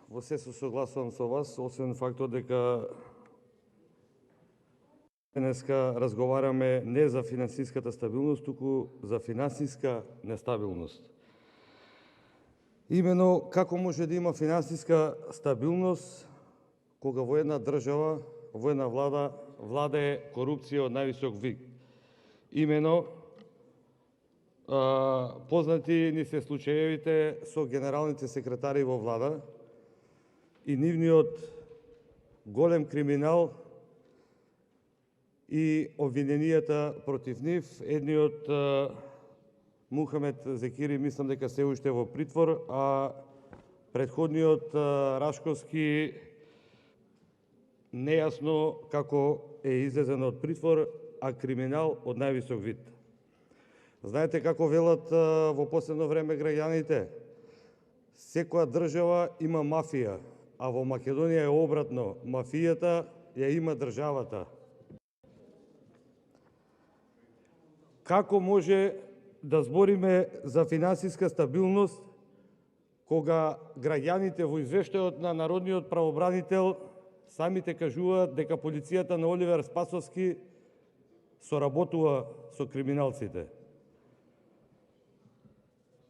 Во се согласувам со вас, освен фактот дека денеска разговараме не за финансиската стабилност, туку за финансиска нестабилност. Имено како може да има финансиска стабилност кога во една држава, во една влада владае корупција од највисок вид. Имено познати ни се случаевите со генералните секретари во влада и нивниот голем криминал и обвиненијата против нив. Едниот Мухамед Зекири мислам дека се уште во притвор, а претходниот Рашковски нејасно како е излезен од притвор, а криминал од највисок вид. Знаете како велат во последно време граѓаните? Секоја држава има мафија, а во Македонија е обратно. Мафијата ја има државата. Како може да збориме за финансиска стабилност кога граѓаните во извештајот на народниот правобранител самите кажуваат дека полицијата на Оливер Спасовски соработува со криминалците?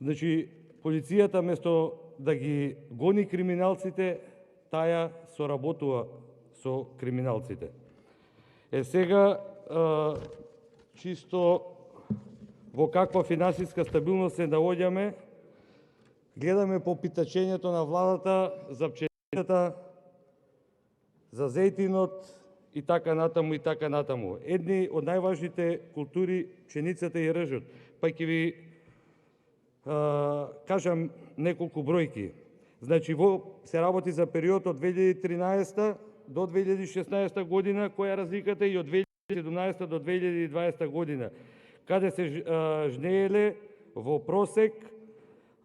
Значи, полицијата место да ги гони криминалците, таја соработува со криминалците. Сега, чисто во каква финансиска стабилност се наоѓаме, гледаме по питачењето на владата за пчелината, за зејтинот и така натаму и така натаму. Едни од најважните култури, пшеницата и ржот. Па ќе ви кажам неколку бројки. Значи, се работи за период од 2013 до 2016 година, која разликата и од 2017 до 2020 година, каде се жнееле во просек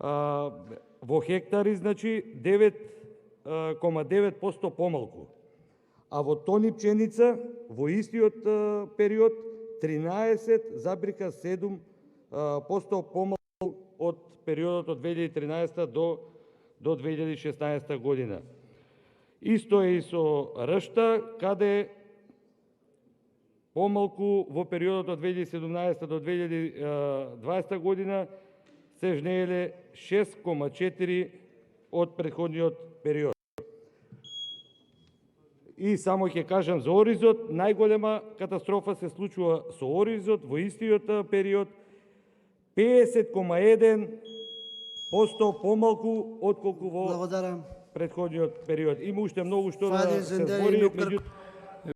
во хектари, значи 9,9% помалку. А во тони пченица во истиот период 13,7% помалку од периодот од 2013 до 2016 година. Исто е и со ршта, каде помалку во периодот од 2017 до 2020 година се жнееле 6,4 од претходниот период. И само ќе кажам за оризот, најголема катастрофа се случува со оризот во истиот период, 50,1% помалку отколку во претходниот период. Има уште многу што да се збори, меѓутоа